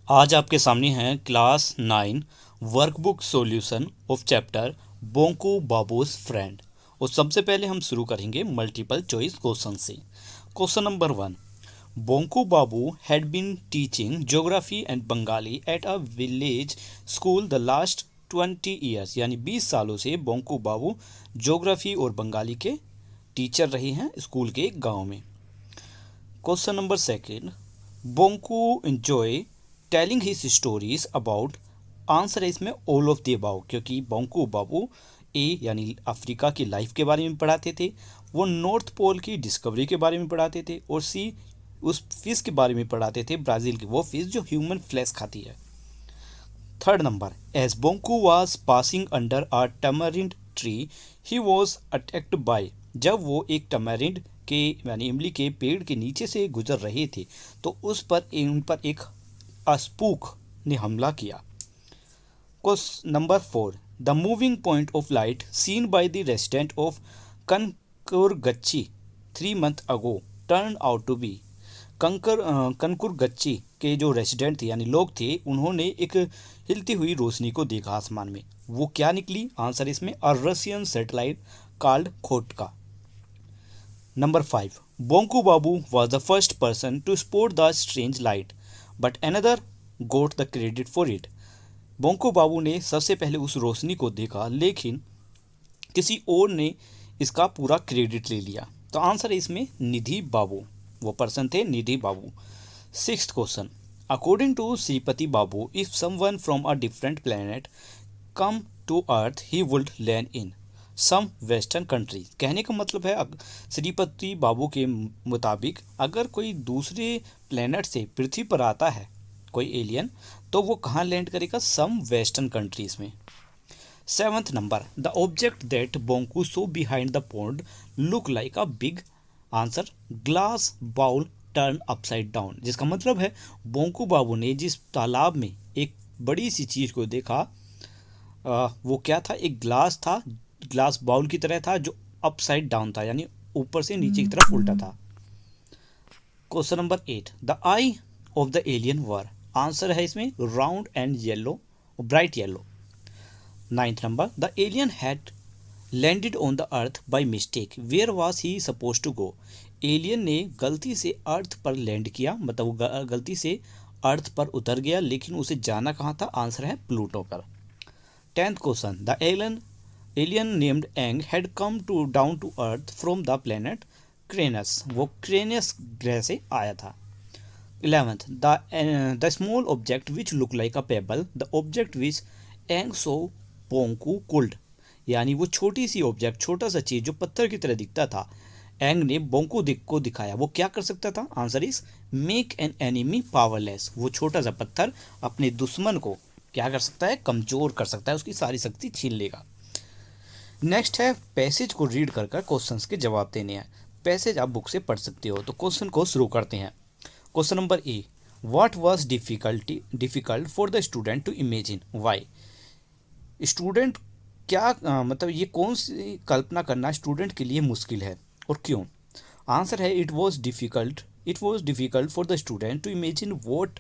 आज आपके सामने है class 9 workbook solution of chapter Bonku Babu's friend. और सबसे पहले हम शुरू करेंगे मल्टीपल चॉइस क्वेश्चन से। Question number 1। Bonku Babu had been teaching geography and Bengali at a village school the last 20 years. यानी 20 सालों से बोंको बाबू ज्योग्राफी और बंगाली के टीचर रहे हैं स्कूल के एक गाँव में। Question number 2। Bonku enjoy telling his stories about. Answer है इसमें ऑल ऑफ द अबाउ, क्योंकि बोंको बाबू ए यानी अफ्रीका की लाइफ के बारे में पढ़ाते थे, वो नॉर्थ पोल की डिस्कवरी के बारे में पढ़ाते थे, और सी उस फिश के बारे में पढ़ाते थे, ब्राज़ील की वो फिश जो ह्यूमन फ्लैश खाती है। Third number, as Bonku was passing under a tamarind tree he was attacked by. जब वो एक टैमरिंड के यानी इमली के पेड़ के नीचे से गुजर रहे थे तो उन पर एक अस्पूक ने हमला किया। Question number 4। The moving point of light seen by the resident of Kankurgachi 3 month ago turn out to be. Kankurgachi के जो रेसिडेंट थे यानी लोग थे, उन्होंने एक हिलती हुई रोशनी को देखा आसमान में। वो क्या निकली? आंसर इसमें a Russian satellite called Khotka. Number 5। Bonku Babu was the first person to spot the strange light, but another got the credit for it. बोंको बाबू ने सबसे पहले उस रोशनी को देखा, लेकिन किसी और ने इसका पूरा क्रेडिट ले लिया। तो आंसर है इसमें निधि बाबू, वो पर्सन थे Nidhi Babu. 6th question. According to Shripati Babu, if someone from a different planet come to earth he would land in some western country. कहने का मतलब है श्रीपति बाबू के मुताबिक अगर कोई दूसरे प्लेनेट से पृथ्वी पर आता है कोई एलियन, तो वो कहाँ लैंड करेगा? सम वेस्टर्न कंट्रीज में। 7th number. The object that Bonku saw behind the pond look like a big. Answer glass bowl turn upside down. जिसका मतलब है बोंको बाबू ने जिस तालाब में एक बड़ी सी चीज़ को देखा, वो क्या था? एक ग्लास था, ग्लास बाउल की तरह था, जो अपसाइड डाउन था, यानी ऊपर से नीचे की तरफ उल्टा था। Question number 8। The eye of the alien were. Answer है इसमें round and yellow, bright yellow. 9th number. The alien had landed on the earth by mistake, where was he suppose to go. Alien ने गलती से अर्थ पर land किया, मतलब गलती से अर्थ पर उतर गया, लेकिन उसे जाना कहाँ था? आंसर है प्लूटो पर। 10th question. The alien named Ang had come to down to earth from the planet Craneus. वो क्रेनस ग्रह से आया था। 11th। The small object which look like a pebble, the object which Ang saw Bonku could. यानी वो छोटी सी object, छोटा सा चीज़ जो पत्थर की तरह दिखता था, एंग ने बोंको को दिखाया। वो क्या कर सकता था? Answer is make an enemy powerless. वो छोटा सा पत्थर अपने दुश्मन को क्या कर सकता है? कमज़ोर कर सकता है, उसकी सारी शक्ति छीन लेगा। नेक्स्ट है पैसेज को रीड कर क्वेश्चंस के जवाब देने हैं। पैसेज आप बुक से पढ़ सकते हो। तो क्वेश्चन को शुरू करते हैं। Question number A. What was difficult for the student to imagine why. Student क्या मतलब ये कौन सी कल्पना करना स्टूडेंट के लिए मुश्किल है और क्यों? आंसर है it was difficult for the student to imagine what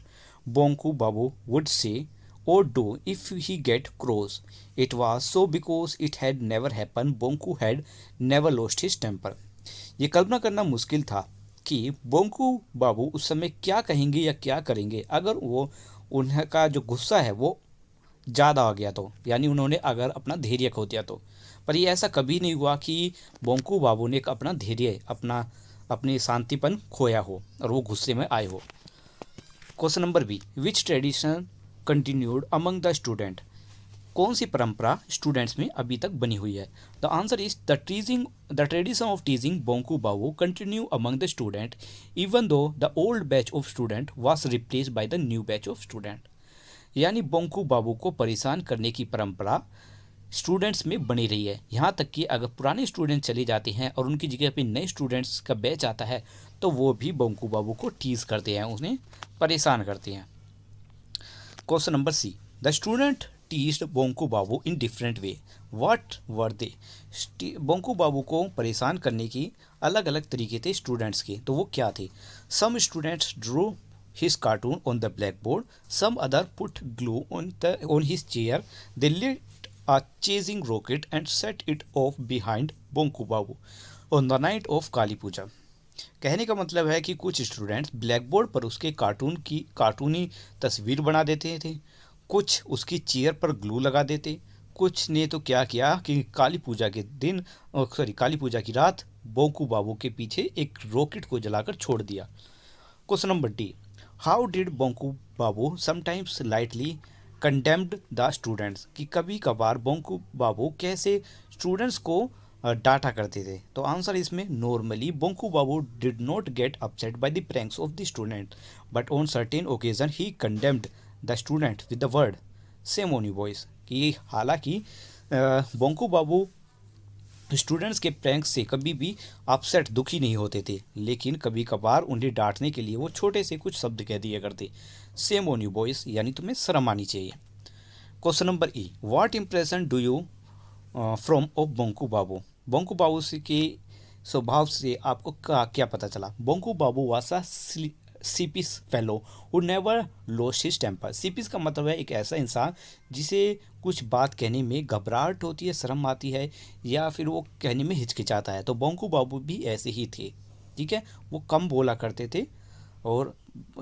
Bonku Babu would say or do if he get cross. It was so because it had never happened. Bonku had never lost his temper. ये कल्पना करना मुश्किल था कि बोंको बाबू उस समय क्या कहेंगे या क्या करेंगे अगर वो उनका जो गुस्सा है वो ज़्यादा आ गया तो, यानी उन्होंने अगर अपना धैर्य खो दिया तो। पर ये ऐसा कभी नहीं हुआ कि बोंको बाबू ने अपना धैर्य, अपनी शांतिपन खोया हो और वो गुस्से में आए हो। Question number B. Which tradition continued among the student. कौन सी परंपरा स्टूडेंट्स में अभी तक बनी हुई है? The answer is the tradition of teasing Bonku Babu continue among the student even though the old batch of student was replaced by the new batch of student. यानी बोंको बाबू को परेशान करने की परंपरा स्टूडेंट्स में बनी रही है, यहाँ तक कि अगर पुराने स्टूडेंट चले जाते हैं और उनकी जगह पे नए स्टूडेंट्स का बैच आता है तो वो भी बोंको बाबू को टीज करते हैं, उन्हें परेशान करते हैं। Question number C. The student teased Bonku Babu in different way, what were they. Bonku Babu को परेशान करने की अलग अलग तरीके थे स्टूडेंट्स के, तो वो क्या थे? Some students drew his cartoon on the blackboard. Some other put glue on his chair. They lit a chasing rocket and set it off behind Bonku Babu on the night of Kali Puja. कहने का मतलब है कि कुछ students black board पर उसके कार्टूनी तस्वीर बना देते थे, कुछ उसकी चेयर पर ग्लू लगा देते, कुछ ने तो क्या किया कि काली पूजा के दिन काली पूजा की रात बोंकू बाबू के पीछे एक रॉकेट को जलाकर छोड़ दिया। Question number D, how did Bonku Babu sometimes lightly condemned the students, कि कभी कभार बोंकू बाबू कैसे स्टूडेंट्स को डांटा करते थे। तो आंसर इसमें, normally Bonku Babu did not get upset by the pranks of the student, but on certain occasion he condemned the student with the word same on you boys, कि हालांकि बोंकू बाबू स्टूडेंट्स के प्रैंक्स से कभी भी अपसेट दुखी नहीं होते थे, लेकिन कभी कभार उन्हें डांटने के लिए वो छोटे से कुछ शब्द कह दिया करते, सेम ऑन यू बॉयज, यानी तुम्हें शर्म आनी चाहिए। Question number E, what impression do you from of Bonku Babu, Bonku Babu के स्वभाव से आपको क्या पता चला। Bonku Babu was a sheepish fellow who never lost his temper. Sheepish का मतलब है एक ऐसा इंसान जिसे कुछ बात कहने में घबराहट होती है, शर्म आती है, या फिर वो कहने में हिचकिचाता है। तो बोंकू बाबू भी ऐसे ही थे, ठीक है, वो कम बोला करते थे और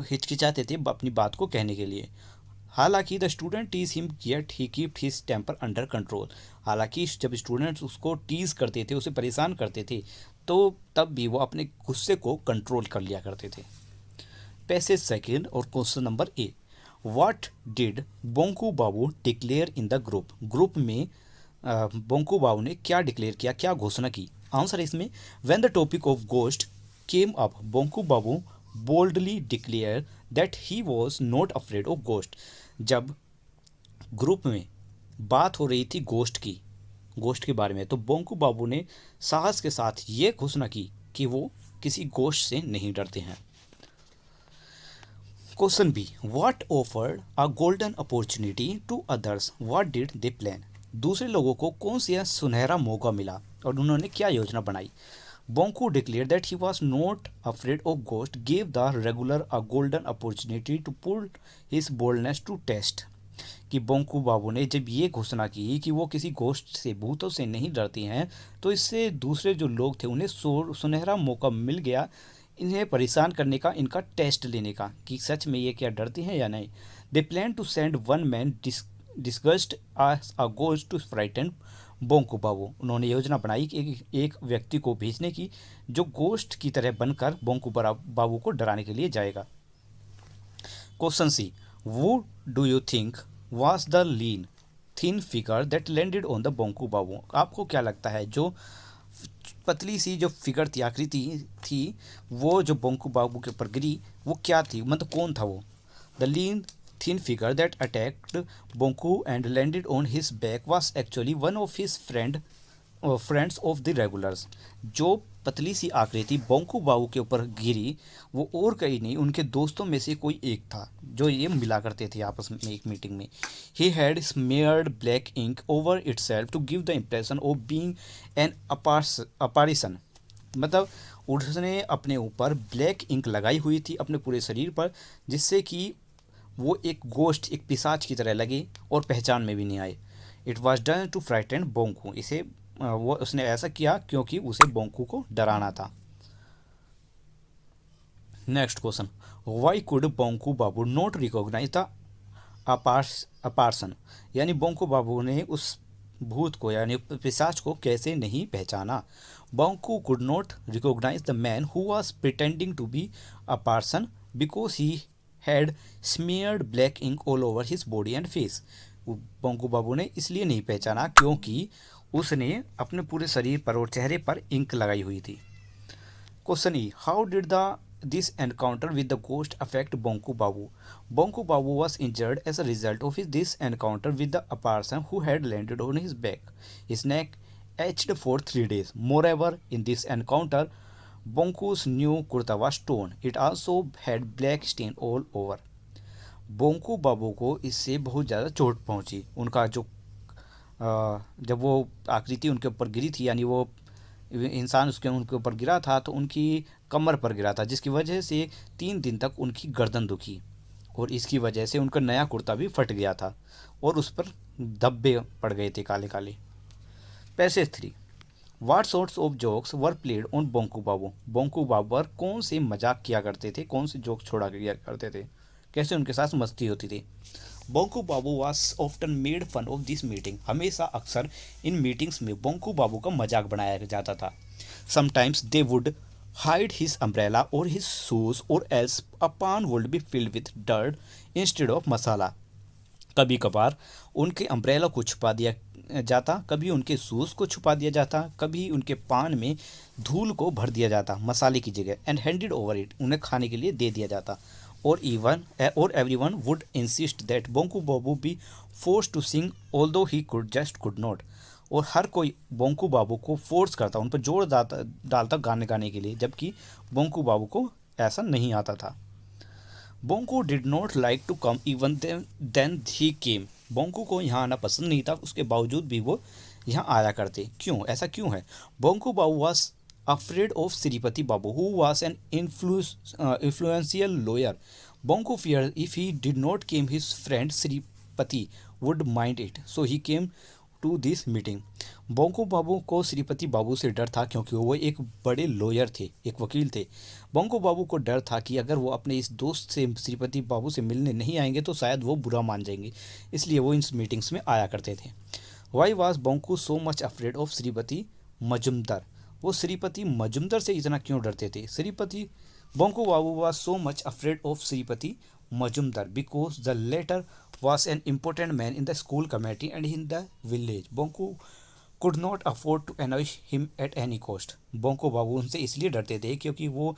हिचकिचाते थे अपनी बात को कहने के लिए। हालांकि the student tease him yet he kept his temper under control, हालांकि जब स्टूडेंट्स उसको टीज करते थे, उसे परेशान करते थे, तो तब भी वो अपने गुस्से को कंट्रोल कर लिया करते थे। पैसेज सेकेंड और question number A, what did Bonku Babu declare in the group, group में बोंकू बाबू ने क्या डिक्लेयर किया, क्या घोषणा की। आंसर इसमें, when the topic of ghost came up Bonku Babu boldly declare that he was not afraid of ghost. जब ग्रुप में बात हो रही थी गोश्त के बारे में, तो बोंकू बाबू ने साहस के साथ ये घोषणा की कि वो किसी गोश्त से नहीं डरते हैं। Question B, what offered a golden opportunity to others, what did they plan, दूसरे लोगों को कौन सा सुनहरा मौका मिला और उन्होंने क्या योजना बनाई। Bonku declared that he was not afraid of ghosts, gave the regular a golden opportunity to put his boldness to test। कि बोंकू बाबू ने जब ये घोषणा की कि वो किसी गोश्त से, भूतों से नहीं डरती हैं, तो इससे दूसरे जो लोग थे उन्हें सुनहरा मौका मिल गया इन्हें परेशान करने का, इनका टेस्ट लेने का, कि सच में ये क्या डरती हैं या नहीं। They plan to send one man disguised a ghost to frighten Bonku Babu, उन्होंने योजना बनाई कि एक व्यक्ति को भेजने की जो गोश्त की तरह बनकर बोंकू बाबू को डराने के लिए जाएगा। Question C, who do you think was the lean thin figure that landed on the Bonku Babu, आपको क्या लगता है जो पतली सी जो फिगर थी, आकृति थी, वो जो बोंकू बाबू के ऊपर गिरी, वो क्या थी, मतलब कौन था वो। The lean thin figure that attacked Bonku and landed on his back was actually one of his friends of the regulars। जो पतली सी आकृति बोंकू बाबू के ऊपर गिरी वो और कहीं नहीं, उनके दोस्तों में से कोई एक था जो ये मिला करते थे आपस में एक मीटिंग में। He had smeared black ink over itself to give the impression of being an apparition, मतलब उसने अपने ऊपर ब्लैक इंक लगाई हुई थी अपने पूरे शरीर पर, जिससे कि वो एक गोश्त, एक पिशाच की तरह लगे और पहचान में भी नहीं आए। It was done to frighten Bonku, इसे वो उसने ऐसा किया क्योंकि उसे बोंकू को डराना था। Next question, why could Bonku Babu not recognise the apparition, यानी बोंकू बाबू ने उस भूत को यानी पिशाच को कैसे नहीं पहचाना। Bonku could not recognise the man who was pretending to be a person because he had smeared black ink all over his body and face। Bonku Babu ने इसलिए नहीं पहचाना क्योंकि उसने अपने पूरे शरीर पर और चेहरे पर इंक लगाई हुई थी। Question E, how did this encounter with the ghost affect Bonku Babu, Bonku Babu was injured as a result of this encounter with the person who had landed on his back, his neck itched for 3 days, moreover in this encounter Bonku's new kurta was torn. It also had black stain all over। Bonku Babu को इससे बहुत ज़्यादा चोट पहुंची, उनका जो जब वो आकृति उनके ऊपर गिरी थी, यानी वो इंसान उसके उनके ऊपर गिरा था तो उनकी कमर पर गिरा था, जिसकी वजह से 3 दिन तक उनकी गर्दन दुखी, और इसकी वजह से उनका नया कुर्ता भी फट गया था और उस पर धब्बे पड़ गए थे काले काले। Passage 3। What sorts of jokes were played on Bonku Babu. Bonku Babu पर कौन से मजाक किया करते थे, कौन से जोक छोड़ा किया करते थे, कैसे उनके साथ मस्ती होती थी। Bonku Babu was often made fun of this meeting. हमेशा अक्सर इन मीटिंग्स में बोंकू बाबू का मजाक बनाया जाता था। Sometimes they would hide his umbrella और हिज शूज और else a paan would be filled with dirt instead of masala. कभी कभार उनके अम्ब्रेला को छुपा दिया जाता, कभी उनके शूज़ को छुपा दिया जाता, कभी उनके पान में धूल को भर दिया जाता मसाले की जगह, एंड हैंडेड ओवर इट, उन्हें खाने के लिए दे दिया जाता। और everyone would insist that Bonku Babu be force to sing although he could not. और हर कोई बोंकू बाबू को फोर्स करता, उन पर जोर डालता गाने गाने के लिए, जबकि बोंकू बाबू को ऐसा नहीं आता था। Bonku did not like to come even then he came. Bonku को यहाँ आना पसंद नहीं था, उसके बावजूद भी वो यहाँ आया करते। क्यों, ऐसा क्यों है? Bonku Babu was afraid of Shripati Babu who was an influential lawyer. Bonku fear if he did not came his friend Shripati would mind it, so he came to this meeting. Bonku Babu को श्रीपति बाबू से डर था क्योंकि वो एक बड़े लॉयर थे, एक वकील थे। बोंकू बाबू को डर था कि अगर वो अपने इस दोस्त से श्रीपति बाबू से मिलने नहीं आएंगे तो शायद वो बुरा मान जाएंगे, इसलिए वो इन मीटिंग्स में आया करते थे। Why was Bonku so much afraid of Shripati Majumdar. वो श्रीपति मजुमदार से इतना क्यों डरते थे? Bonku Babu was so much afraid of Shripati Majumdar because the latter was an important man in the school committee and in the village. Bonku could not afford to annoy him at any cost. बोंको बाबू उनसे इसलिए डरते थे क्योंकि वो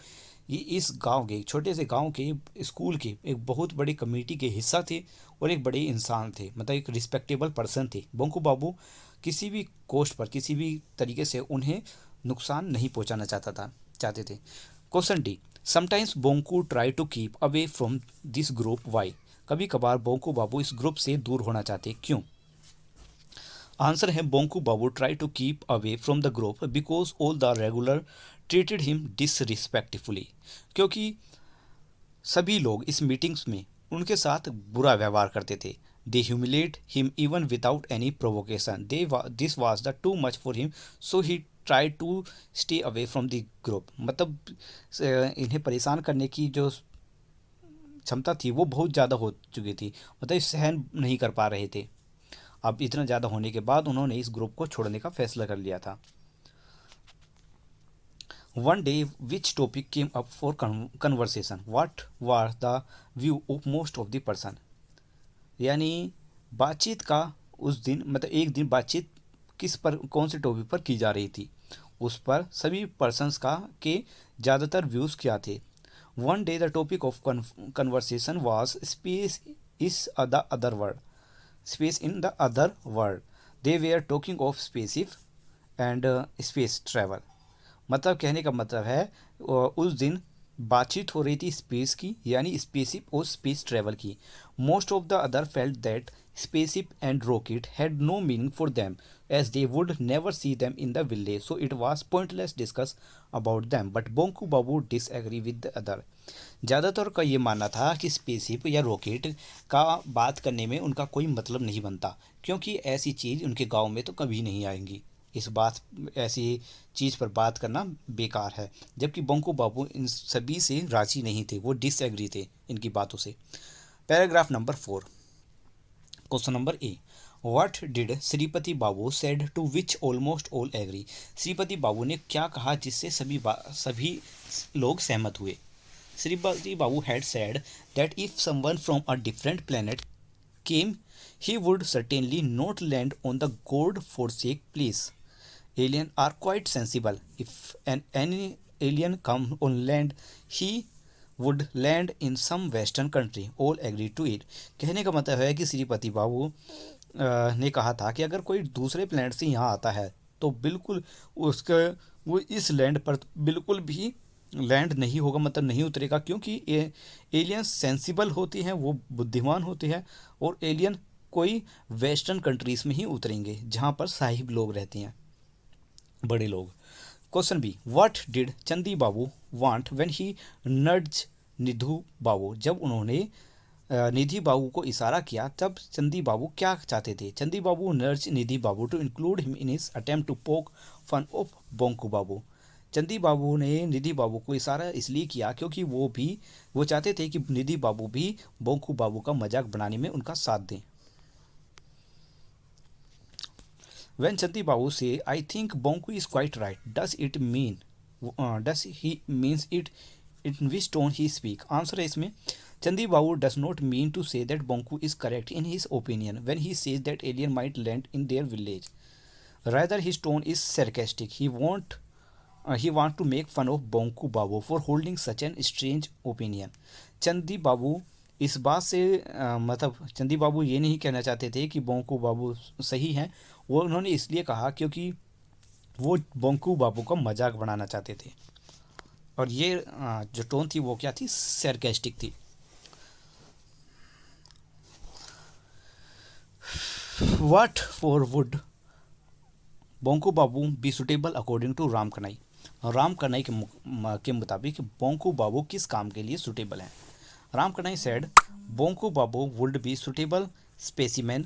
ये इस गांव के, छोटे से गांव के स्कूल के एक बहुत बड़ी कमेटी के हिस्सा थे और एक बड़े इंसान थे, मतलब एक रिस्पेक्टेबल पर्सन थे। बोंको बाबू किसी भी कोस्ट पर, किसी भी तरीके से उन्हें नुकसान नहीं पहुंचाना चाहते थे। Question D. Sometimes Bonku try to keep away from this group. Why. कभी कभार बोंकू बाबू इस ग्रुप से दूर होना चाहते, क्यों? आंसर है Bonku Babu try to keep away from the group because all the regular treated him disrespectfully. क्योंकि सभी लोग इस मीटिंग्स में उनके साथ बुरा व्यवहार करते थे। They humiliate him even without any provocation. This was the too much for him, so he try to stay away from the group. मतलब इन्हें परेशान करने की जो क्षमता थी वो बहुत ज़्यादा हो चुकी थी, मतलब सहन नहीं कर पा रहे थे। अब इतना ज़्यादा होने के बाद उन्होंने इस ग्रुप को छोड़ने का फैसला कर लिया था। One day which topic came up for conversation. What war the view of most of the person. यानी बातचीत का उस दिन, मतलब एक दिन बातचीत किस पर, कौन से टॉपिक पर की जा रही थी, उस पर सभी पर्सन्स का के ज़्यादातर व्यूज़ क्या थे। One day the topic of conversation was space is the other world. Space in the other world. They were talking of spaceship and space travel. मतलब कहने का मतलब है उस दिन बातचीत हो रही थी स्पेस की, यानी स्पेसशिप और स्पेस ट्रैवल की। Most of the other felt that spaceship and rocket had no meaning for them as they would never see them in the village, so it was pointless discuss about them, but Bonku Babu disagree with the other. ज़्यादातर का ये मानना था कि spaceship या rocket का बात करने में उनका कोई मतलब नहीं बनता, क्योंकि ऐसी चीज़ उनके गांव में तो कभी नहीं आएंगी। ऐसी चीज़ पर बात करना बेकार है। जबकि बोंकू बाबू इन सभी से राजी नहीं थे, वो डिसएग्री थे इनकी बातों से। Paragraph number 4। Question number A. What did Shripati Babu said to which almost all agree. Shripati Babu ने क्या कहा जिससे सभी लोग सहमत हुए। Shripati Babu had said that if someone from a different planet came he would certainly not land on the God-forsaken place. Aliens are quite sensible. If any alien come on land, he would land in some western country. All agree to it. कहने का मतलब है कि श्रीपति बाबू ने कहा था कि अगर कोई दूसरे प्लेनेट से यहाँ आता है तो बिल्कुल वो इस लैंड पर बिल्कुल भी लैंड नहीं होगा, मतलब नहीं उतरेगा, क्योंकि एलियंस सेंसिबल होती हैं, वो बुद्धिमान होती हैं, और एलियन कोई वेस्टर्न कंट्रीज़ में ही उतरेंगे जहाँ पर साहिब लोग रहते हैं, बड़े लोग। Question B, what did Chandi Babu want when he नड्ज Nidhu बाबू, जब उन्होंने निधि बाबू को इशारा किया तब चंदी बाबू क्या चाहते थे? चंदी बाबू नर्ज Nidhi Babu to include him in his attempt to poke fun of Bonku Babu. Chandi Babu ने निधि बाबू को इशारा इसलिए किया क्योंकि वो चाहते थे कि निधि बाबू भी बोंकू बाबू का मजाक बनाने में उनका साथ दें। When Chandi Babu say, I think Bonku is quite right, does he means it in which tone he speak? Answer है इसमें, Chandi Babu does not mean to say that Bonku is correct in his opinion when he says that alien might land in their village. Rather, his tone is sarcastic. He want to make fun of Bonku Babu for holding such an strange opinion. चंदी बाबू इस बात से मतलब चंदी बाबू ये नहीं कहना चाहते थे कि बोंकू बाबू सही हैं, वो उन्होंने इसलिए कहा क्योंकि वो बोंकू बाबू का मजाक बनाना चाहते थे, और ये जो टोन थी वो क्या थी? सरकास्टिक थी। What for would Bonku Babu be suitable according to Ram Kanai? Ram Kanai के मुताबिक बोंकू बाबू किस काम के लिए सुटेबल हैं? Ram Kanai said Bonku Babu would be suitable specimen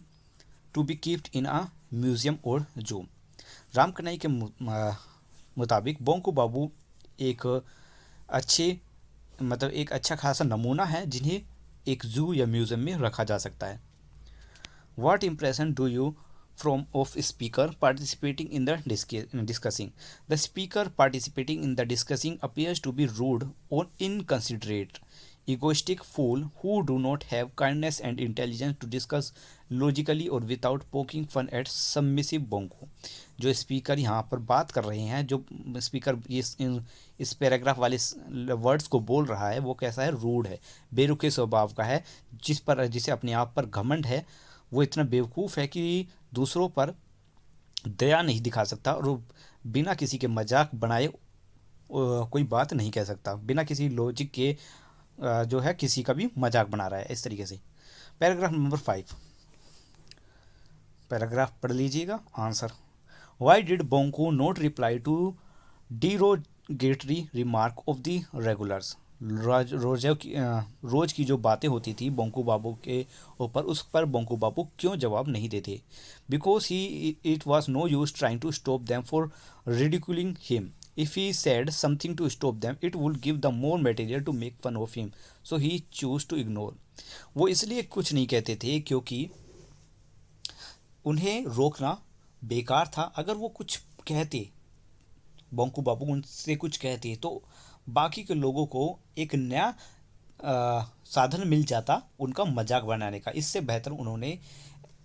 to be kept in a museum और जू। राम कनाई के मुताबिक बोंकू बाबू एक अच्छा खासा नमूना है जिन्हें एक जू या म्यूजियम में रखा जा सकता है। What impression do you from of speaker participating in the discussing? The speaker participating in the discussing appears to be rude or inconsiderate, egoistic fool who do not have kindness and intelligence to discuss logically or without poking fun at submissive bonko। जो speaker यहाँ पर बात कर रहे हैं, जो speaker इस paragraph वाले वर्ड्स को बोल रहा है, वो कैसा है? रूड है, बेरुखे स्वभाव का है, जिसे अपने आप पर घमंड है। वो इतना बेवकूफ़ है कि दूसरों पर दया नहीं दिखा सकता और बिना किसी के मजाक बनाए कोई बात नहीं कह सकता, बिना किसी लॉजिक के जो है किसी का भी मजाक बना रहा है इस तरीके से। पैराग्राफ नंबर 5, पैराग्राफ पढ़ लीजिएगा। Answer, why did Bonku not reply to derogatory remark of the regulars? रोज की जो बातें होती थी बोंकू बाबू के ऊपर, उस पर बोंकू बाबू क्यों जवाब नहीं देते? Because it was no use trying to stop them for ridiculing him. If he said something to stop them it would give the more material to make fun of him, so he chose to ignore. वो इसलिए कुछ नहीं कहते थे क्योंकि उन्हें रोकना बेकार था। अगर वो कुछ कहते, बोंकू बाबू उनसे कुछ कहते, तो बाकी के लोगों को एक नया साधन मिल जाता उनका मजाक बनाने का। इससे बेहतर उन्होंने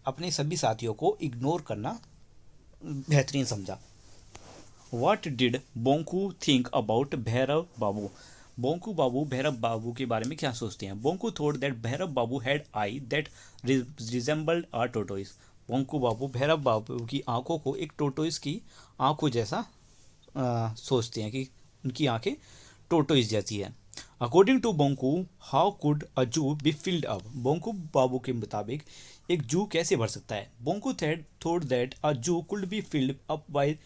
अपने सभी साथियों को इग्नोर करना बेहतरीन समझा। What did Bonku think about Bhairav Babu? Bonku Babu Bhairav Babu के बारे में क्या सोचते हैं? Bonku thought that Bhairav Babu had eye that resembled a tortoise. Bonku Babu Bhairav Babu की आंखों को एक टोटोइस की आंखों जैसा सोचते हैं कि उनकी आंखें टोटोइस जैसी है। According to Bonku, how could a zoo be filled up? Bonku Babu के मुताबिक एक जू कैसे भर सकता है? बोंकू थॉट दैट अ जू could be filled up by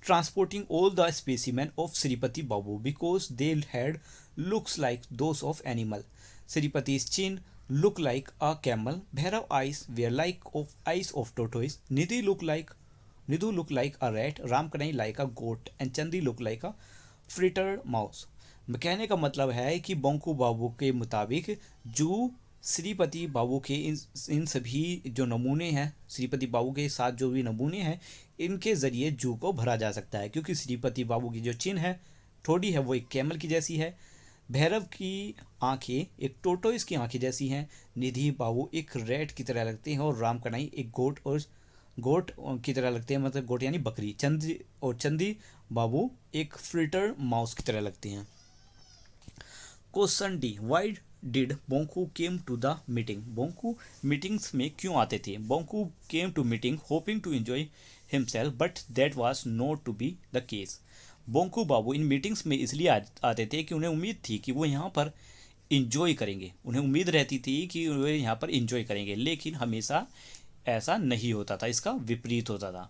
transporting all the specimen of Sripati Babu because they had looks like those of animal. Sripati's chin looked like a camel. Bhairav eyes were like of eyes of tortoise. Nidhu looked like a rat. Ramkanai like a goat and Chandi looked like a frittered mouse. कहने का मतलब है कि बोंकू बाबू के मुताबिक जू श्रीपति बाबू के इन सभी जो नमूने हैं, श्रीपति बाबू के साथ जो भी नमूने हैं, इनके ज़रिए जू को भरा जा सकता है, क्योंकि श्रीपति बाबू की जो चिन्ह है, ठोड़ी है, वो एक कैमल की जैसी है। भैरव की आंखें एक टोटोइस की आंखें जैसी हैं। निधि बाबू एक रैट की तरह लगते हैं और राम कनाई एक गोट की तरह लगते हैं, मतलब गोट यानी बकरी। चंदी बाबू एक फ्रिटर माउस की तरह लगते हैं। Question D, why did Bonku came to the meeting? Bonku meetings में क्यों आते थे? Bonku came to meeting hoping to enjoy himself but that was not to be the case. Bonku Babu in meetings में इसलिए आते थे कि उन्हें उम्मीद थी कि वो यहाँ पर इंजॉय करेंगे, उन्हें उम्मीद रहती थी कि वे यहाँ पर इंजॉय करेंगे, लेकिन हमेशा ऐसा नहीं होता था, इसका विपरीत होता था।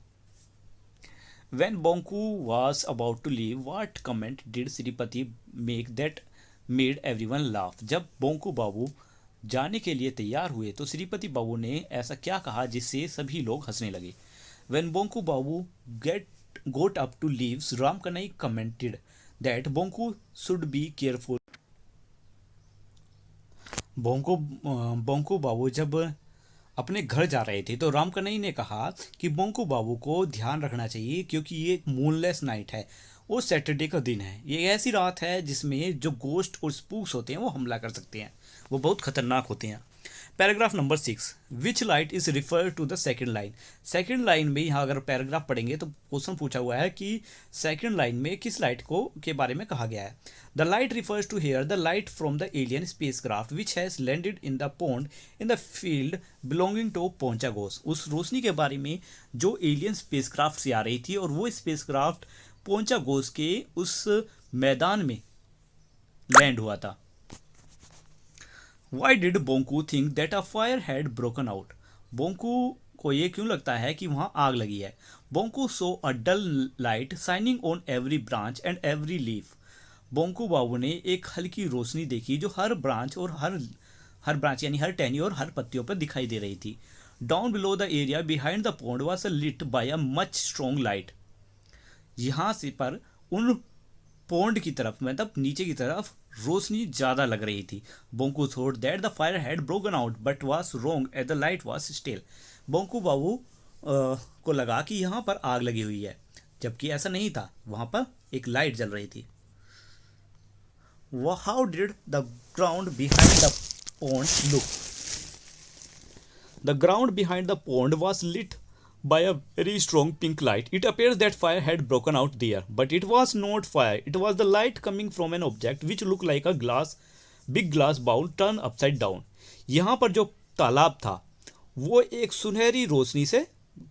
When Bonku was about to leave, what comment did Sripati make that made everyone laugh? जब बोंकू बाबू जाने के लिए तैयार हुए तो श्रीपति बाबू ने ऐसा क्या कहा जिससे सभी लोग हंसने लगे? When Bonku Babu got up to leave, Ram Kanai commented that Bonku should be careful. Bonku बाबू जब अपने घर जा रहे थे तो राम कन्हैया ने कहा कि बोंकू बाबू को ध्यान रखना चाहिए क्योंकि ये एक मूनलेस नाइट है, वो सैटरडे का दिन है, ये ऐसी रात है जिसमें जो गोस्ट और स्पूक्स होते हैं वो हमला कर सकते हैं, वो बहुत खतरनाक होते हैं। Paragraph number 6, which light is refer to the second line. Second line में यहाँ अगर पैराग्राफ पढ़ेंगे तो क्वेश्चन पूछा हुआ है कि सेकेंड लाइन में किस लाइट को के बारे में कहा गया है। The light refers to here the light from the alien spacecraft which has landed in the pond in the field belonging to Panchagos. उस रोशनी के बारे में जो एलियन स्पेसक्राफ्ट से आ रही थी और वो स्पेसक्राफ्ट पोंचागोस के उस मैदान में लैंड हुआ था। Why did Bonku think that a fire had broken out? Bonku को ये क्यों लगता है कि वहाँ आग लगी है? Bonku saw a dull light shining on every branch and every leaf. Bonku Babu ने एक हल्की रोशनी देखी जो हर ब्रांच और हर ब्रांच यानी हर टहनी और हर पत्तियों पर दिखाई दे रही थी। Down below the area behind the pond was lit by a much strong light. यहाँ से पर उन पॉन्ड की तरफ मतलब नीचे की तरफ रोशनी ज़्यादा लग रही थी। Bonku thought that the fire had broken out but was wrong at the light was still. Bonku Babu को लगा कि यहाँ पर आग लगी हुई है जबकि ऐसा नहीं था, वहाँ पर एक लाइट जल रही थी। How did the ground behind the pond look? The ground behind the pond was lit by a very strong pink light. It appears that fire had broken out there, but it was not fire. It was the light coming from an object which looked like a big glass bowl turned upside down. यहाँ पर जो तालाब था वो एक सुनहरी रोशनी से,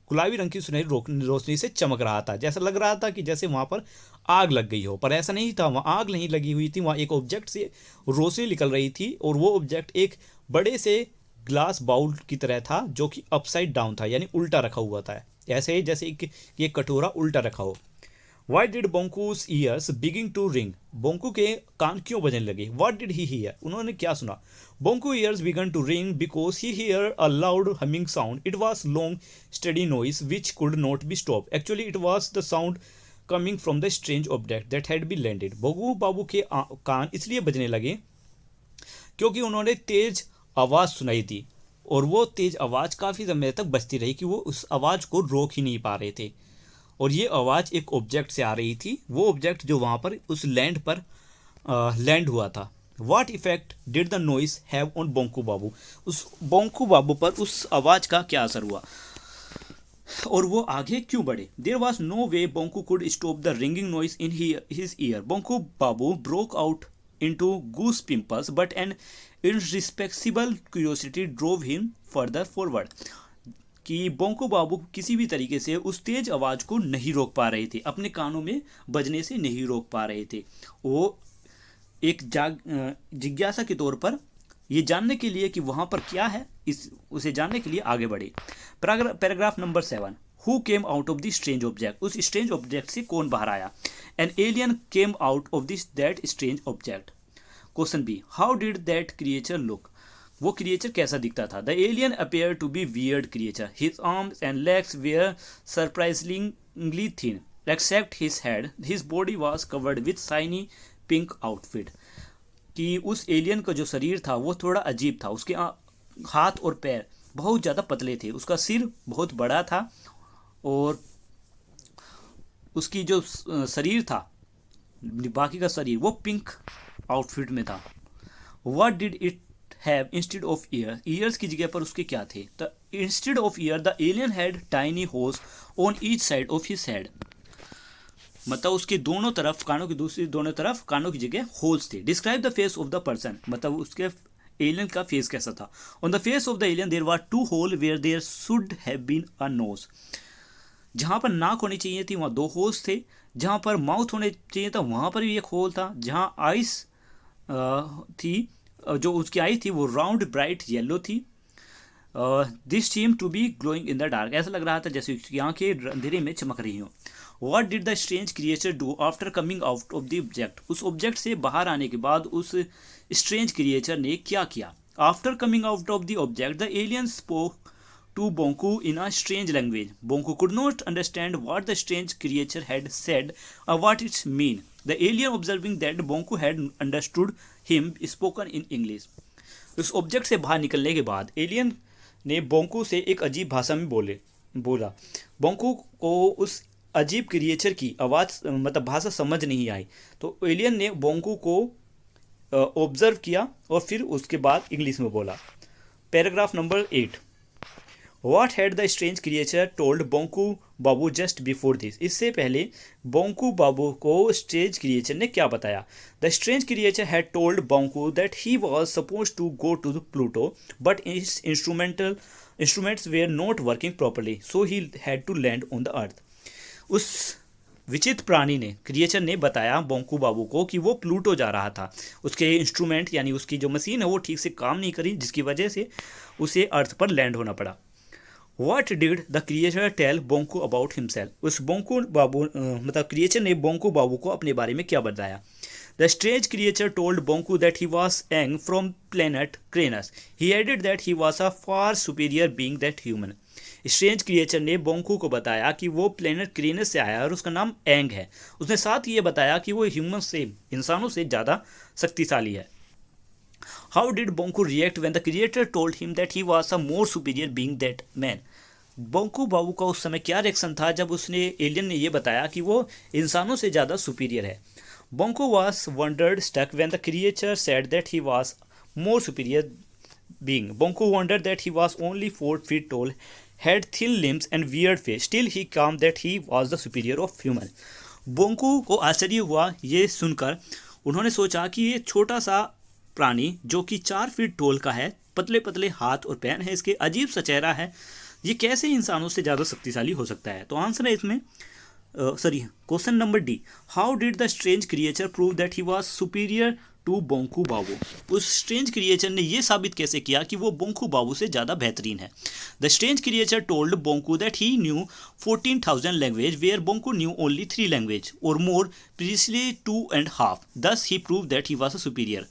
गुलाबी रंग की सुनहरी रोशनी से चमक रहा था। जैसा लग रहा था कि जैसे वहाँ पर आग लग गई हो, पर ऐसा नहीं था, वहाँ आग नहीं लगी हुई थी, वहाँ एक ऑब्जेक्ट से रोशनी निकल रही थी और वो ऑब्जेक्ट एक बड़े से ग्लास बाउल की तरह था जो कि अपसाइड डाउन था यानी उल्टा रखा हुआ था, ऐसे ही जैसे कि ये कटोरा उल्टा रखा हो। Why did Bonku's ears begin to ring? Bonku के कान क्यों बजने लगे? What did he hear? उन्होंने क्या सुना? Bonku ears began to ring because he heard a loud humming sound. It was long, steady noise which could not be stopped. Actually, it was the sound coming from the strange object that had been landed. Bonku Babu के कान इसलिए बजने लगे क्योंकि उन्होंने तेज आवाज़ सुनाई दी और वो तेज़ आवाज़ काफ़ी समय तक बजती रही कि वो उस आवाज़ को रोक ही नहीं पा रहे थे। और ये आवाज़ एक ऑब्जेक्ट से आ रही थी, वो ऑब्जेक्ट जो वहाँ पर उस लैंड पर लैंड हुआ था। What effect did the noise have on Bonku Babu? उस बोंकू बाबू पर उस आवाज़ का क्या असर हुआ और वो आगे क्यों बढ़े? There was no way Bonku could stop the ringing noise in his ear. Bonku Babu broke out into goose pimples but an irresponsible curiosity drove him further forward. कि बोंकू बाबू किसी भी तरीके से उस तेज आवाज़ को नहीं रोक पा रहे थे, अपने कानों में बजने से नहीं रोक पा रहे थे। वो एक जिज्ञासा के तौर पर ये जानने के लिए कि वहाँ पर क्या है उसे जानने के लिए आगे बढ़े। Paragraph number 7, Who came out of the strange object? उस strange object से कौन बाहर आया? An alien came out of that strange object. Question B. How did that creature look? वो creature कैसा दिखता था? The alien appeared to be weird creature. His arms and legs were surprisingly thin, except his head. His body was covered with shiny pink outfit. कि उस alien का जो शरीर था वो थोड़ा अजीब था। उसके हाथ और पैर बहुत ज़्यादा पतले थे, उसका सिर बहुत बड़ा था और उसकी जो शरीर था, बाकी का शरीर वो पिंक आउटफिट में था। What did it have instead of ears? Years की जगह पर उसके क्या थे? तो instead of ear the alien had tiny holes on each side of his head. मतलब उसके दोनों तरफ कानों की दोनों तरफ कानों की जगह होल्स थे। Describe the face of the person. मतलब उसके एलियन का फेस कैसा था? On the face of the alien there were 2 holes where there should have been a nose. जहाँ पर नाक होनी चाहिए थी वहाँ 2 होल्स थे, जहाँ पर माउथ होने चाहिए था वहाँ पर भी एक होल था, जहाँ आइस थी जो उसकी आई थी वो राउंड ब्राइट येलो थी। This seem to be glowing in the dark. ऐसा लग रहा था जैसे उसकी आंखें अंधेरे में चमक रही हों। What did the strange creature do after coming out of the object, उस ऑब्जेक्ट से बाहर आने के बाद उस स्ट्रेंज क्रिएचर ने क्या किया। After coming out of the object the alien spoke to Bonku in a strange language. Bonku could not understand what the strange creature had said or what it meant. The alien, observing that Bonku had understood him, spoken in English. उस object से बाहर निकलने के बाद alien ने बोंकू से एक अजीब भाषा में बोला। बोंकू को उस अजीब क्रिएचर की आवाज़ मतलब भाषा समझ नहीं आई, तो एलियन ने बोंकू को ऑब्जर्व किया और फिर उसके बाद इंग्लिश में बोला। Paragraph number 8। What had the strange creature told Bonku Babu just before this? इससे पहले बोंकू बाबू को स्ट्रेंज क्रिएचर ने क्या बताया। The strange creature had told Bonku that he was supposed to go to Pluto, but his instruments were not working properly, so he had to land on the Earth. उस विचित्र प्राणी ने creature ने बताया बोंकू बाबू को कि वो प्लूटो जा रहा था, उसके इंस्ट्रूमेंट यानी उसकी जो मशीन है वो ठीक से काम नहीं करी, जिसकी वजह से उसे अर्थ पर लैंड होना पड़ा। What did the creature tell Bonku about himself? उस बोंकू बाबू मतलब क्रिएचर ने बोंकू बाबू को अपने बारे में क्या बताया। The strange creature told Bonku that he was Aang from planet Cranus. He added that he was a far superior being than human. Strange creature ने बोंकू को बताया कि वो प्लेनेट क्रेनस से आया और उसका नाम एंग है। उसने साथ ये बताया कि वो ह्यूमन से इंसानों से ज़्यादा शक्तिशाली है। How did Bonku react when the creator told him that he was a more superior being than man? Bonku बाबू का उस समय क्या रिएक्शन था जब उसने एलियन ने यह बताया कि वो इंसानों से ज़्यादा सुपीरियर है। Bonku was wondered stuck when the creature said that he was more superior being. Bonku wondered that he was only 4 feet tall, had thin limbs and weird face. Still he claimed that he was the superior of human. Bonku को आश्चर्य हुआ ये सुनकर। उन्होंने सोचा कि ये छोटा सा प्राणी जो कि 4 फीट टोल का है, पतले पतले हाथ और पैर है, इसके अजीब सा चेहरा है, ये कैसे इंसानों से ज़्यादा शक्तिशाली हो सकता है। तो आंसर है इसमें question number D. How did the strange creature prove that he was superior to Bonku Babu? उस स्ट्रेंज क्रिएचर ने यह साबित कैसे किया कि वो बोंकू बाबू से ज़्यादा बेहतरीन है। The strange creature told Bonku that he knew 14,000 language were Bonku knew only 3 language और more previously 2.5. Thus he proved that he was a superior.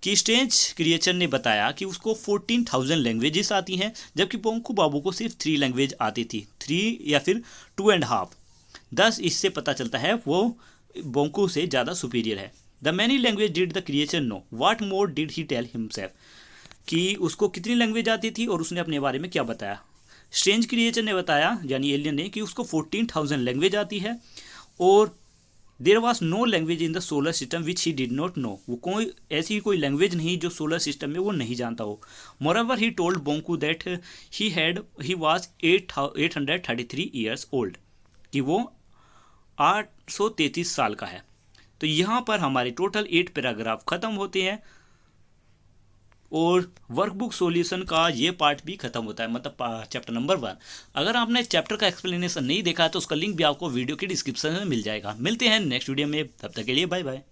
कि स्ट्रेंज क्रिएचर ने बताया कि उसको 14,000 लैंग्वेजेस आती हैं, जबकि बोंकू बाबू को सिर्फ 3 लैंग्वेज आती थी, 3 या फिर 2.5. 10 इससे पता चलता है वो बोंकू से ज़्यादा सुपीरियर है। The many language did the creature know, what more did he tell himself? कि उसको कितनी लैंग्वेज आती थी और उसने अपने बारे में क्या बताया। स्ट्रेंज क्रिएचर ने बताया यानी एलियन ने कि उसको 14,000 लैंग्वेज आती है और there was no language in the solar system which he did not know, वो कोई ऐसी कोई लैंग्वेज नहीं जो सोलर सिस्टम में वो नहीं जानता हो। Moreover he told Bonku that he was 833 years old, कि वो 833 साल का है। तो यहाँ पर हमारे टोटल 8 पैराग्राफ खत्म होते हैं और वर्कबुक सॉल्यूशन का ये पार्ट भी खत्म होता है, मतलब चैप्टर नंबर 1। अगर आपने चैप्टर का एक्सप्लेनेशन नहीं देखा तो उसका लिंक भी आपको वीडियो के डिस्क्रिप्शन में मिल जाएगा। मिलते हैं नेक्स्ट वीडियो में, तब तक के लिए बाय बाय।